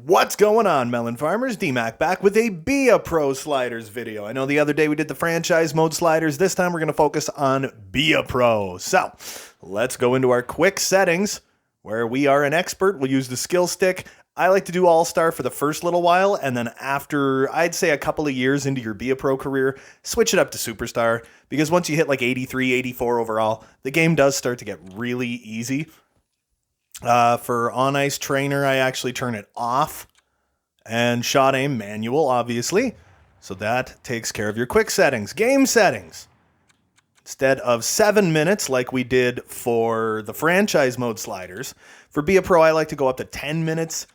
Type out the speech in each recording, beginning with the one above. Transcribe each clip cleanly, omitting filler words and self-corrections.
What's going on, Melon Farmers? D-Mac back with a Be a Pro Sliders video. I know the other day we did the franchise mode sliders. This time we're going to focus on Be a Pro. So, let's go into our quick settings where we are an expert. We'll use the skill stick. I like to do All-Star for the first little while, and then after, I'd say a couple of years into your Be a Pro career, switch it up to Superstar, because once you hit like 83, 84 overall, the game does start to get really easy. For on-ice trainer, I actually turn it off, and shot aim manual, obviously. So that takes care of your quick settings. Game settings. Instead of 7 minutes like we did for the franchise mode sliders, for Be a Pro, I like to go up to 10 minutes.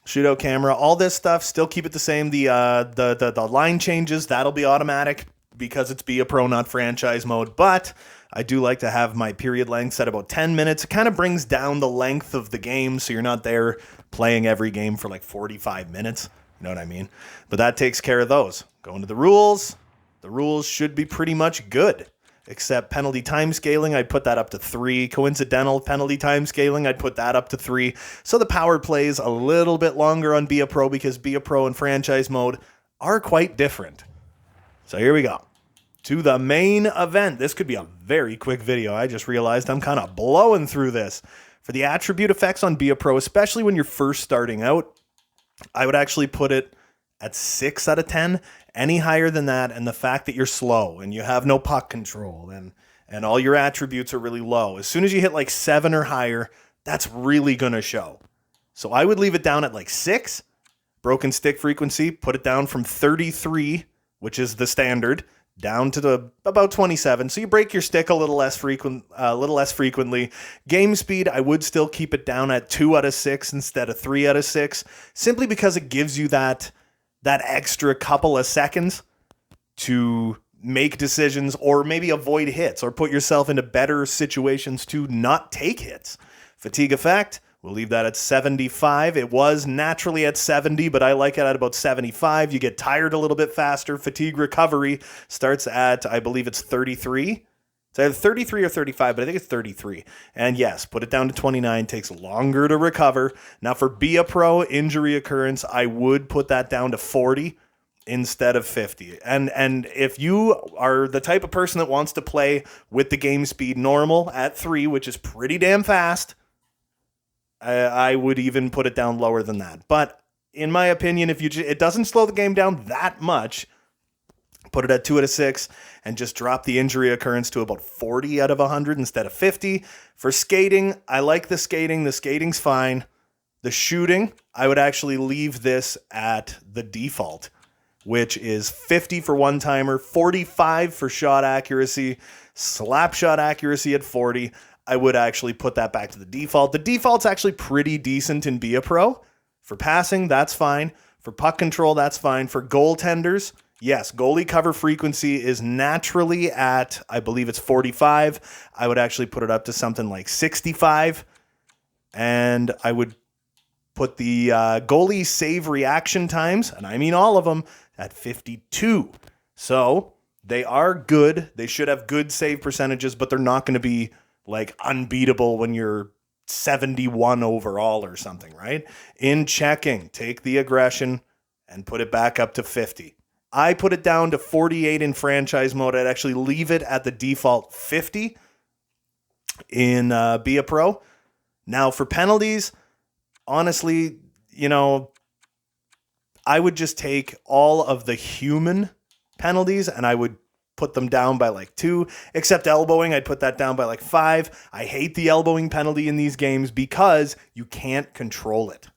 Shootout camera, all this stuff, still keep it the same. The line changes, that'll be automatic because it's Be a Pro, not franchise mode. But I do like to have my period length at about 10 minutes. It kind of brings down the length of the game so you're not there playing every game for like 45 minutes. You know what I mean? But that takes care of those. Going to the rules. The rules should be pretty much good. Except penalty time scaling, I'd put that up to 3. Coincidental penalty time scaling, I'd put that up to 3. So the power plays a little bit longer on Be a Pro because Be a Pro and franchise mode are quite different. So here we go. To the main event. This could be a very quick video. I just realized I'm kind of blowing through this. For the attribute effects on Be a Pro, especially when you're first starting out, I would actually put it at 6 out of 10. Any higher than that, and the fact that you're slow and you have no puck control and all your attributes are really low. As soon as you hit like 7 or higher, that's really going to show. So I would leave it down at like 6. Broken stick frequency, put it down from 33, which is the standard, down to about 27. So you break your stick a little less frequently. Game speed, I would still keep it down at 2 out of 6 instead of 3 out of 6, simply because it gives you that extra couple of seconds to make decisions or maybe avoid hits or put yourself into better situations to not take hits. Fatigue effect, we'll leave that at 75. It was naturally at 70, but I like it at about 75. You get tired a little bit faster. Fatigue recovery starts at, I believe it's 33. It's either 33 or 35, but I think it's 33. And yes, put it down to 29. Takes longer to recover. Now for Be a Pro injury occurrence, I would put that down to 40 instead of 50. And if you are the type of person that wants to play with the game speed normal at 3, which is pretty damn fast, I would even put it down lower than that. But in my opinion, if it doesn't slow the game down that much, put it at 2 out of 6 and just drop the injury occurrence to about 40 out of 100 instead of 50. For skating, I like the skating. The skating's fine. The shooting, I would actually leave this at the default, which is 50 for one-timer, 45 for shot accuracy, slap shot accuracy at 40. I would actually put that back to the default. The default's actually pretty decent in Be a Pro. For passing, that's fine. For puck control, that's fine. For goaltenders, yes, goalie cover frequency is naturally at, I believe it's 45. I would actually put it up to something like 65. And I would put the goalie save reaction times, and I mean all of them, at 52. So they are good. They should have good save percentages, but they're not going to be like unbeatable when you're 71 overall or something, right? In checking, take the aggression and put it back up to 50. I put it down to 48 in franchise mode. I'd actually leave it at the default 50 in Be a Pro. Now for penalties, honestly, I would just take all of the human penalties and I would put them down by like 2, except elbowing. I'd put that down by like 5. I hate the elbowing penalty in these games because you can't control it.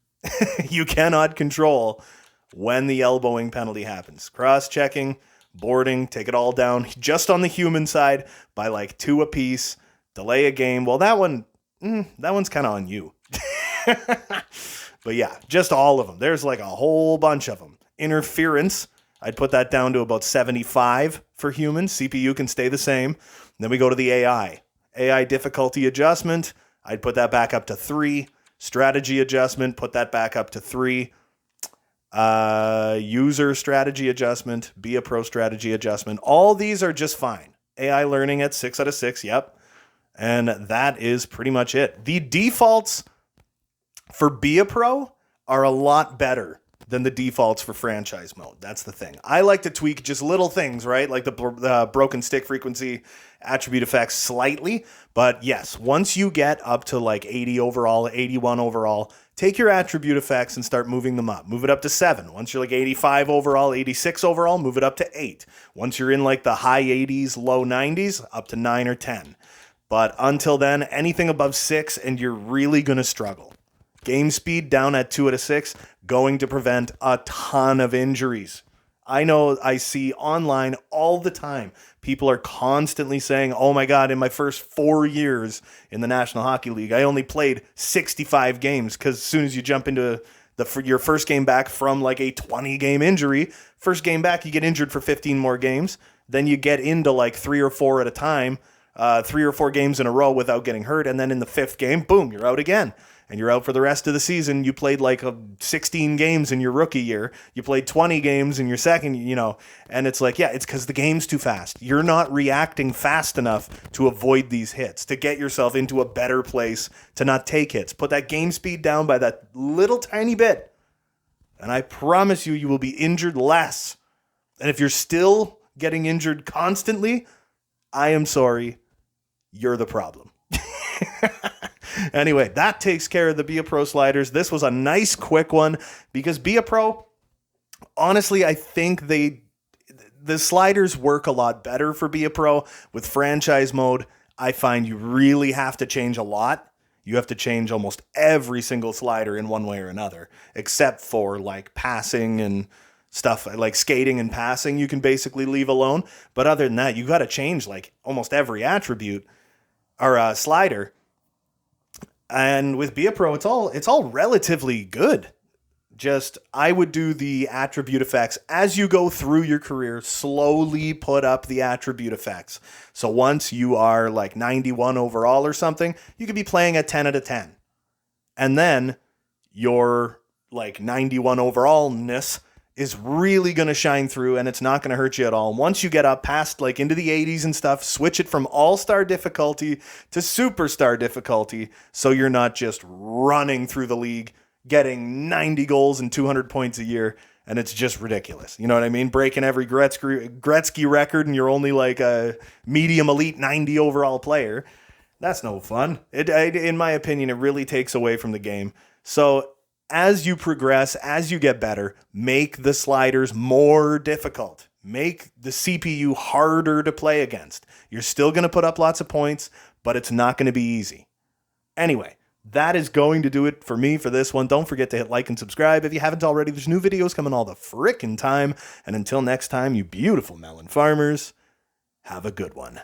You cannot control when the elbowing penalty happens. Cross-checking, boarding, take it all down just on the human side by like 2 apiece. Delay a game. Well, that one's kind of on you. But yeah, just all of them. There's like a whole bunch of them. Interference, I'd put that down to about 75 for humans. CPU can stay the same. Then we go to the AI. AI difficulty adjustment, I'd put that back up to 3. Strategy adjustment, put that back up to 3. User strategy adjustment, Be a Pro strategy adjustment. All these are just fine. AI learning at 6 out of 6, yep. And that is pretty much it. The defaults for Be a Pro, are a lot better than the defaults for franchise mode. That's the thing. I like to tweak just little things, right? Like the broken stick frequency, attribute effects slightly. But yes, once you get up to like 80 overall, 81 overall, take your attribute effects and start moving them up. Move it up to 7. Once you're like 85 overall, 86 overall, move it up to 8. Once you're in like the high 80s, low 90s, up to 9 or 10. But until then, anything above 6 and you're really going to struggle. Game speed down at 2 out of 6, going to prevent a ton of injuries. I know I see online all the time, people are constantly saying, oh my God, in my first 4 years in the National Hockey League, I only played 65 games, because as soon as you jump into your first game back from like a 20-game injury, first game back, you get injured for 15 more games. Then you get into like 3 or 4 at a time, 3 or 4 games in a row without getting hurt. And then in the 5th game, boom, you're out again. And you're out for the rest of the season. You played like 16 games in your rookie year. You played 20 games in your second, and it's like, yeah, it's because the game's too fast. You're not reacting fast enough to avoid these hits, to get yourself into a better place, to not take hits. Put that game speed down by that little tiny bit, and I promise you, you will be injured less. And if you're still getting injured constantly, I am sorry, you're the problem. Anyway, that takes care of the Be a Pro sliders. This was a nice quick one because Be a Pro, honestly, I think the sliders work a lot better for Be a Pro. With franchise mode, I find you really have to change a lot. You have to change almost every single slider in one way or another, except for like passing and stuff like skating and passing you can basically leave alone. But other than that, you got to change like almost every attribute or slider. And with Be a Pro, it's all relatively good. Just, I would do the attribute effects as you go through your career, slowly put up the attribute effects. So once you are like 91 overall or something, you could be playing at 10 out of 10. And then your like 91 overallness is really going to shine through, and it's not going to hurt you at all. Once you get up past like into the 80s and stuff, switch it from all-star difficulty to superstar difficulty, so you're not just running through the league, getting 90 goals and 200 points a year, and it's just ridiculous. You know what I mean? Breaking every Gretzky record, and you're only like a medium elite 90 overall player. That's no fun. In my opinion, it really takes away from the game. So as you progress, as you get better, make the sliders more difficult. Make the CPU harder to play against. You're still going to put up lots of points, but it's not going to be easy. Anyway, that is going to do it for me for this one. Don't forget to hit like and subscribe if you haven't already. There's new videos coming all the frickin' time. And until next time, you beautiful melon farmers, have a good one.